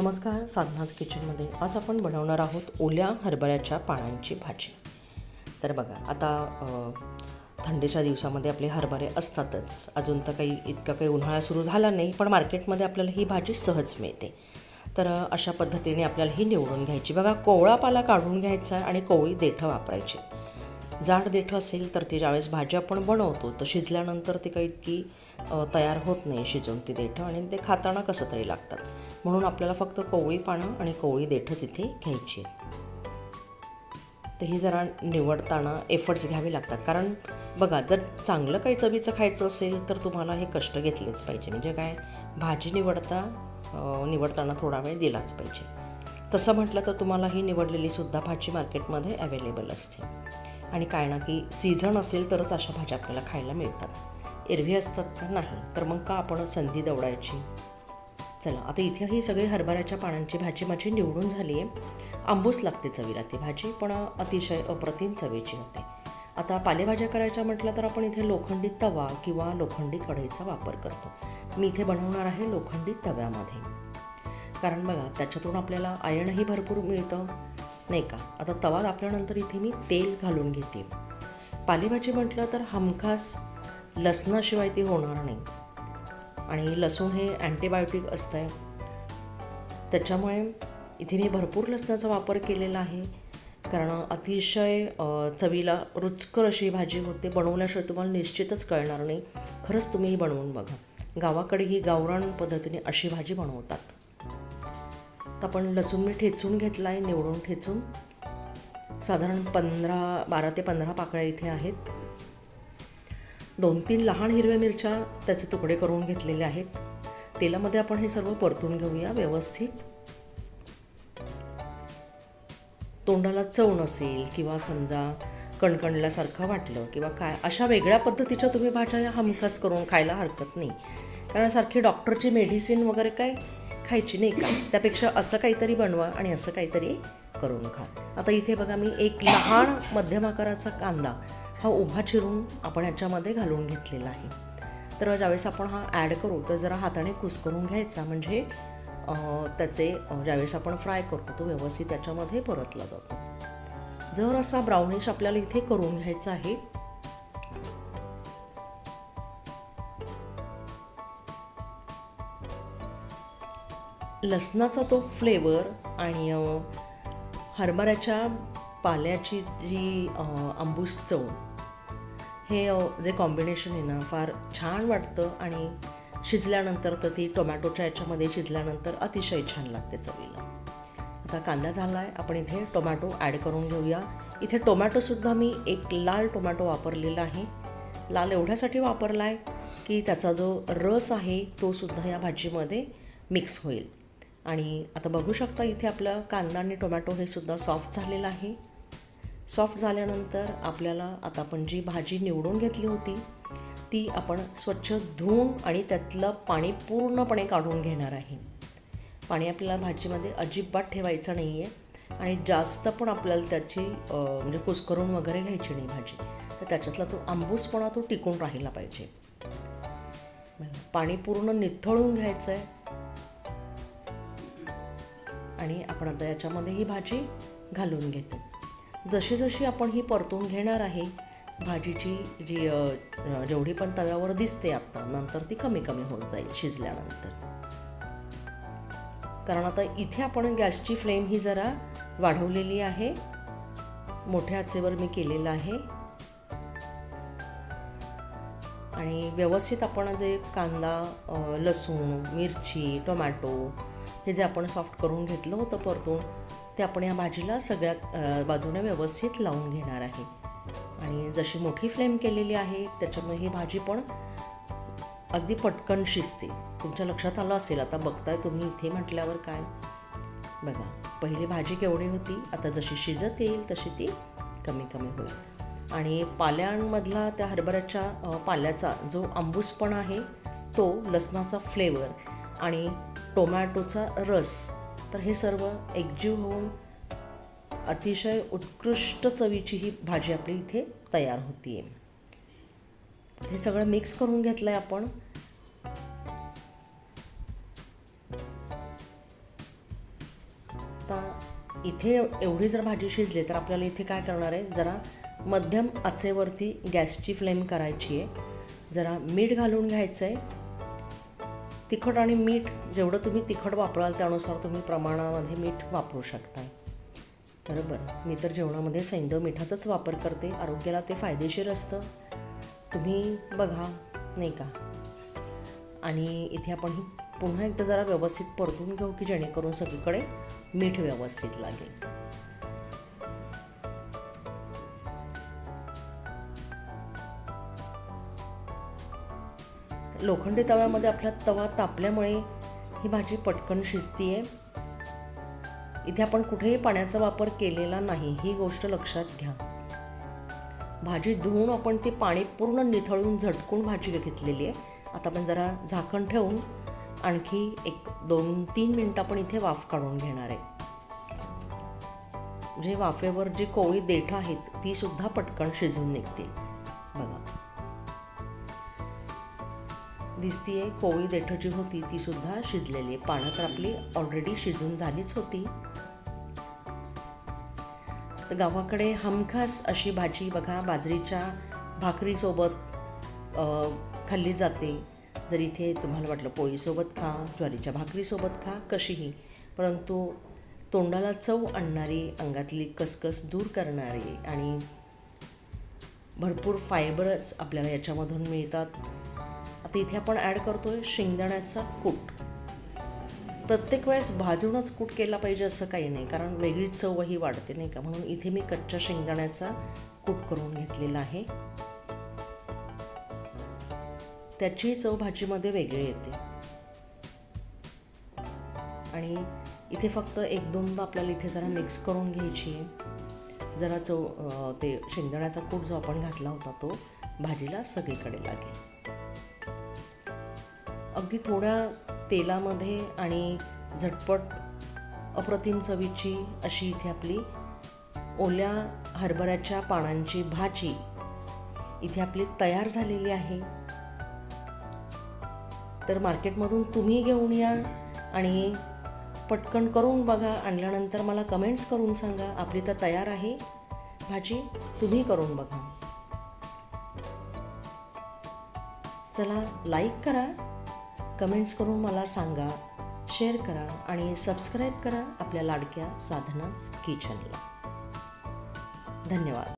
नमस्कार, साधनाज किचनमध्ये आज आपण बनवणार आहोत ओल्या हरभऱ्याच्या पानांची भाजी। तर बघा, आता थंडीच्या दिवसामध्ये आपले हरभरे असतातच। अजून तर काही इतका काही उन्हाळा सुरू झाला नाही, पण मार्केटमध्ये आपल्याला ही भाजी सहज मिळते। तर अशा पद्धतीने आपल्याला ही निवडून घ्यायची। बघा, कोवळा पाला काढून घ्यायचा आणि कोवळी देठं वापरायची। जाड देठं असेल तर ती ज्यावेळेस भाजी आपण बनवतो तर शिजल्यानंतर ती काही इतकी तयार होत नाही शिजून ती देठं, आणि ते खाताना कसं तरी लागतात। म्हणून आपल्याला फक्त कोवळी पानं आणि कोवळी देठंच इथे घ्यायची आहेत। तर ही जरा निवडताना एफर्ट्स घ्यावे लागतात, कारण बघा, जर चांगलं काही चवीचं खायचं असेल तर तुम्हाला हे कष्ट घेतलेच पाहिजे। म्हणजे काय, भाजी निवडताना थोडा वेळ दिलाच पाहिजे। तसं म्हटलं तर तुम्हाला ही निवडलेली सुद्धा भाजी मार्केटमध्ये अवेलेबल असते। आणि काय ना, की सीझन असेल तरच अशा भाज्या आपल्याला खायला मिळतात, एरवी असतात का नाही, तर मग का आपण संधी दवडायची। चला, आता इथे ही सगळी हरभऱ्याच्या पानांची भाजी माझी निवडून झाली आहे। आंबूस लागते चवीला ती भाजी, पण अतिशय अप्रतिम चवीची होते। आता पालेभाज्या करायच्या म्हटलं तर आपण इथे लोखंडी तवा किंवा लोखंडी कढईचा वापर करतो। मी इथे बनवणार आहे लोखंडी तव्यामध्ये, कारण बघा, त्याच्यातून आपल्याला आयर्नही भरपूर मिळतं, नाही का। आता तवा तापल्यानंतर इथे मी तेल घालून घेते। पालेभाजी म्हटलं तर हमखास लसणाशिवाय ती होणार नाही, आणि लसूण हे अँटीबायोटिक असतं, त्याच्यामुळे इथे मी भरपूर लसणाचा वापर केलेला आहे। कारण अतिशय चवीला रुचकर अशी भाजी होते। बनवल्याशिवाय तुम्हाला निश्चितच कळणार नाही। खरंच तुम्ही ही बनवून बघा, गावाकडे ही गावरान पद्धतीने अशी भाजी बनवतात। तर आपण लसूण मी ठेचून घेतला आहे, निवडून ठेचून। साधारण 12 ते 15 पाकळ्या इथे आहेत। 2-3 लहान हिरव्या मिरच्या त्याचे तुकडे करून घेतलेले आहेत। तेलामध्ये आपण हे सर्व परतून घेऊया व्यवस्थित। तोंडाला चव नसेल किंवा समजा कणकणल्यासारखं वाटलं किंवा काय, अशा वेगळ्या पद्धतीच्या तुम्ही भाज्या हमखास करून खायला हरकत नाही, कारण सारखी डॉक्टरची मेडिसिन वगैरे काय खायची नाही का। त्यापेक्षा असं काहीतरी बनवा आणि असं काहीतरी करून खा। आता इथे बघा, मी एक लहान मध्यम आकाराचा कांदा हा उभा चिरून आपण याच्यामध्ये घालून घेतलेला आहे। तर ज्यावेळेस आपण हा ॲड करू तर जरा हाताने कुस्करून घ्यायचा, म्हणजे त्याचे ज्यावेळेस आपण फ्राय करतो तो व्यवस्थित त्याच्यामध्ये परतला जातो। जर असा ब्राउनिश आपल्याला इथे करून घ्यायचा आहे। लसणाचा तो फ्लेवर आणि हरभऱ्याच्या पाल्याची जी आंबूस चव, हे जे कॉम्बिनेशन आहे ना, फार छान वाटतं। आणि शिजल्यानंतर तर ती टोमॅटोच्या याच्यामध्ये शिजल्यानंतर अतिशय छान लागते चवीला। आता कांदा झाला आहे, आपण इथे टोमॅटो ॲड करून घेऊया। इथे टोमॅटोसुद्धा मी एक लाल टोमॅटो वापरलेला आहे। लाल एवढ्यासाठी वापरला आहे की त्याचा जो रस आहे तो सुद्धा या भाजीमध्ये मिक्स होईल। आणि आता बघू शकता, इथे आपला कांदा आणि टोमॅटो हे सुद्धा सॉफ्ट झालेलं आहे। सॉफ्ट झाल्यानंतर आपल्याला आता आपण जी भाजी निवडून घेतली होती ती आपण स्वच्छ धुवून आणि त्यातलं पाणी पूर्णपणे काढून घेणार आहे। पाणी आपल्याला भाजीमध्ये अजिबात ठेवायचं नाही आहे, आणि जास्त पण आपल्याला त्याची म्हणजे कुस्करून वगैरे घ्यायची नाही भाजी। तर त्याच्यातला तो आंबूसपणा तो टिकून राहिला पाहिजे। पाणी पूर्ण निथळून घ्यायचं आहे, आणि आपण आता याच्यामध्ये ही भाजी घालून घेतो। जशी जशी आपण ही परतून घेणार आहे, भाजीची जी जेवढी पण तव्यावर दिसते आता, नंतर ती कमी कमी होत जाईल शिजल्यानंतर। कारण आता इथे आपण गॅसची फ्लेम ही जरा वाढवलेली आहे, मोठ्या आचेवर मी केलेलं आहे। आणि व्यवस्थित आपण जे कांदा, लसूण, मिरची, टोमॅटो हे जे आपण सॉफ्ट करून घेतलं होतं परतून, ते आपण या भाजीला सगळ्या बाजूने व्यवस्थित लावून घेणार आहे। आणि जशी मोठी फ्लेम केलेली आहे त्याच्यामुळे ही भाजी पण अगदी पटकन शिजते। तुमच्या लक्षात आलं असेल, आता बघताय तुम्ही इथे म्हटल्यावर काय, बघा, पहिली भाजी केवढी होती, आता जशी शिजत येईल तशी ती कमी कमी होईल। आणि पाल्यांमधला, त्या हरभऱ्याच्या पाल्याचा जो आंबूसपणा आहे तो, लसणाचा फ्लेवर आणि टोमॅटोचा रस, तर हे सर्व एकजीव होऊन अतिशय उत्कृष्ट चवीची ही भाजी आपली इथे तयार होती आहे। हे सगळं मिक्स करून घेतलं आहे आपण। इथे एवढी जर भाजी शिजली तर आपल्याला इथे काय करणार आहे, जरा मध्यम आचेवरती गॅसची फ्लेम करायची आहे. जरा मीठ घालून घ्यायचं आहे. तिखट आणि मीठ जेवढं तुम्ही तिखट वापराल त्यानुसार तुम्ही प्रमाणामध्ये मीठ वापरू शकताय. बरोबर. मी तर जेवणामध्ये सैंधव मिठाचाच वापर करते. आरोग्याला ते फायदेशीर असतं. तुम्ही बघा, नाही का. आणि इथे आपण ही पुन्हा एकदा जरा व्यवस्थित परतून घेऊ की जेणेकरून सगळीकडे मीठ व्यवस्थित लागेल. लोखंडी तव्यामध्ये आपला तवा तापल्यामुळे ही भाजी पटकन शिजतीये. इथे आपण कुठेही पाण्याचा वापर केलेला नाही, ही गोष्ट लक्षात घ्या. भाजी धुवून आपण ती पाणी पूर्ण निथळून झटकून भाजी घेतलेली आहे. आता आपण जरा झाकण ठेवून आणखी 1-2-3 मिनटं आपण इथे वाफ काढून घेणार आहे. म्हणजे वाफेवर जी कोवळी देठं आहेत ती सुद्धा पटकन शिजून निघतील. बघा, दिसतीये कोवळी देठं जी होती ती सुद्धा शिजलेली आहे. पानं तर आपली ऑलरेडी शिजून झालीच होती. तर गावाकडे हमखास अशी भाजी बघा बाजरीच्या भाकरीसोबत खाल्ली जाते. जर इथे तुम्हाला वाटलं पोळीसोबत खा, ज्वारीच्या भाकरीसोबत खा, कशीही, परंतु तोंडाला चव आणणारी, अंगातली कसकस दूर करणारी आणि भरपूर फायबरच आपल्याला याच्यामधून मिळतात. आता इथे आपण ॲड करतोय शेंगदाण्याचा कूट. प्रत्येक वेळेस भाजूनच कूट केला पाहिजे असं काही नाही, कारण वेगळी चवही वाढते, नाही का. म्हणून इथे मी कच्च्या शेंगदाण्याचा कूट करून घेतलेला आहे. त्याची चव भाजीमध्ये वेगळी येते. आणि इथे फक्त 1-2दा आपल्याला इथे जरा मिक्स करून घ्यायची आहे. जरा ते शेंगदाण्याचा कूट जो आपण घातला होता तो भाजीला सगळीकडे लागेल. अगदी थोड्या तेलामध्ये आणि झटपट अप्रतिम चवीची अशी इथे आपली ओल्या हरभऱ्याच्या पानांची भाजी इथे आपली तयार झालेली आहे. तर मार्केटमधून तुम्ही घेऊन या आणि पटकन करून बघा. आणल्यानंतर मला कमेंट्स करून सांगा. आपली तर तयार आहे भाजी, तुम्ही करून बघा. चला, लाईक करा, कमेंट्स करून मला सांगा, शेअर करा आणि सबस्क्राईब करा आपल्या लाडक्या साधनाच किचनला. धन्यवाद.